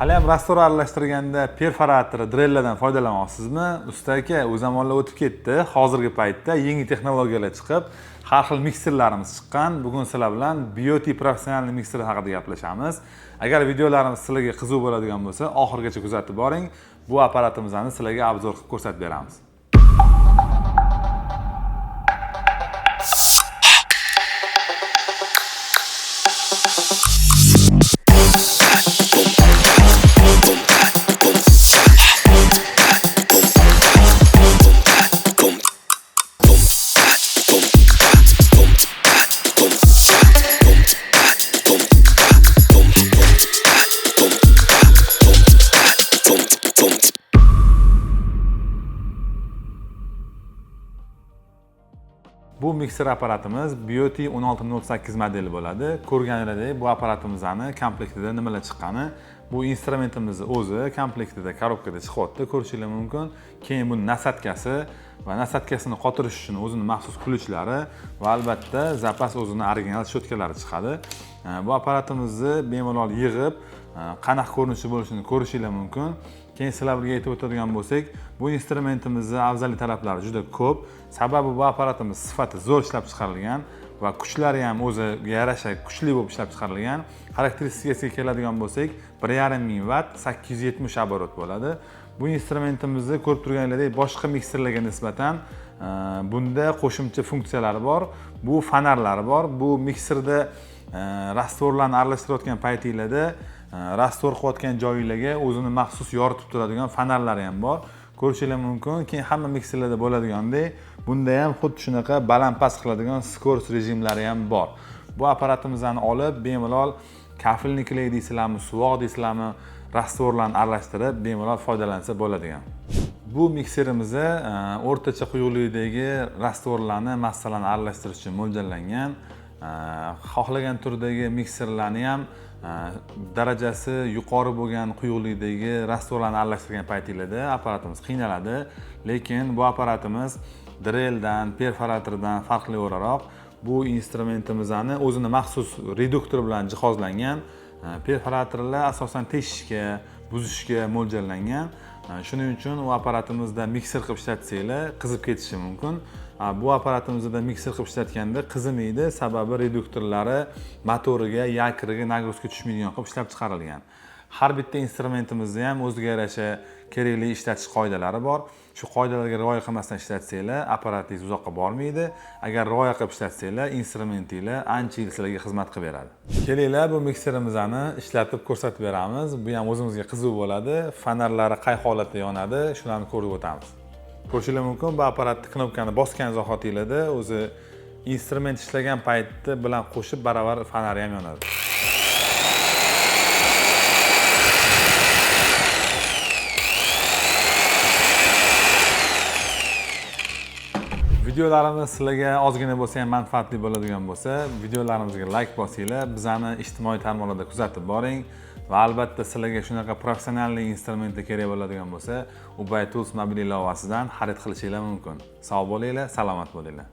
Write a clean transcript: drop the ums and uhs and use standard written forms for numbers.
Hali ham rastor aralashtirganda perforator, drellardan foydalanyapsizmi? Usta aka, u zamonlar o'tib ketdi. Hozirgi paytda yangi texnologiyalar chiqib, har xil mikserlarimiz chiqqan. Bugun sizlar bilan BYOT professional mikser haqida gaplashamiz. Agar videolarimiz sizlarga qiziq bo'ladigan bo'lsa, oxirigacha kuzatib boring. Bu apparatimizni sizlarga obzor qilib ko'rsatib beramiz. Bu mikser apparatimiz BYOT 1608 modeli bo'ladi. Ko'rganingizdek, bu apparatimizning komplektida nimalar chiqqani, bu instrumentimizni o'zi komplektida, korobkada chiqyapti, ko'rishingiz mumkin. Keyin bu nasatkasi va nasatkasini qotirish uchun o'zining maxsus qilichlari va albatta zapas o'zining original shotkalari chiqadi. Bu apparatimizni bemalol yig'ib, qanaqa ko'rinishi bo'lishini ko'rishingiz mumkin. Keyin sizlar bilan aytib o'tadigan bo'lsak, bu instrumentimizning afzallik taraflari juda ko'p. Sababi bu apparatimiz sifati zo'r ishlab chiqarilgan va kuchlari ham o'ziga yarasha kuchli bo'lib ishlab chiqarilgan. Xarakteristikasiga keladigan bo'lsak, 1,5 Watt 870 оборот bo'ladi. Bu instrumentimizni ko'rib turganingizdek, boshqa mikserlarga nisbatan bunda qo'shimcha funksiyalari bor. Bu fonarlari bor. Bu mikserda rastvorlarni aralashtirayotgan paytingizda rastor qilayotgan joylarga o'zini maxsus yoritib turadigan fonarlari ham bor. Ko'rishingiz mumkin. Keyin hamma mikserlarda bo'ladigandek, bunda ham xuddi shunaqa baland-past qiladigan skorost rejimlari ham bor. Bu apparatimizni olib, bemalol kafilniklar deysizlarmi, suvoq deysizlarmi, rastvorlarni aralashtirib, bemalol foydalansa bo'ladigan. Bu mikserimizni o'rtacha quyuqlikdagi rastvorlarni, massalarni aralashtirish uchun mo'ljallangan. Xohlagan turdagi mikserlarni ham darajasi yuqori bo'lgan quyuqlikdagi rastvorlarni aralashtirgan paytingizda apparatimiz qiynaladi, lekin bu apparatimiz dreldan, perforatordan farqli o'laroq bu instrumentimizni o'zini maxsus reduktor bilan jihozlangan. Perforatorlar asosan teshishga, buzishga mo'ljallangan. Shuning uchun u apparatimizda mikser qilib ishlatsanglar qizib ketishi mumkin. Bu apparatimizda mikser qilib ishlatganda qizimaydi, sababi reduktorlari motoriga, yakiriga nagruzka tushmaydigan qilib ishlab chiqarilgan. Har bitta instrumentimizda ham o'ziga yarasha kerakli ishlatish qoidalari bor. Shu qoidalarga rioya qilmasdan ishlatsanglar, apparatingiz uzoqqa bormaydi. Agar rioya qilib ishlatsanglar, instrumentinglar ancha yil sizlarga xizmat qilib beradi. Kelinglar, bu mikserimizni ishlatib ko'rsatib beramiz. Bu ham o'zimizga qiziq bo'ladi. Fonarlari qay holatda yonadi, shularni ko'rib o'tamiz. Ko'rishingiz mumkin, bu apparatni knopkani bosgan zahotingizda o'zi instrument ishlagan paytda bilan qo'shib baravar fonari ham yonadi. Videolarimiz sizlarga ozgina bo'lsa ham manfaatli bo'ladigan bo'lsa, videolarimizga like bosinglar, bizani ijtimoiy tarmoqlarda kuzatib boring va albatta sizlarga shunaqa professional instrumentlar kerak bo'ladigan bo'lsa, Ubay Tools mobil ilovasidan xarid qilishingiz mumkin. Sog' bo'linglar, salomat bo'linglar.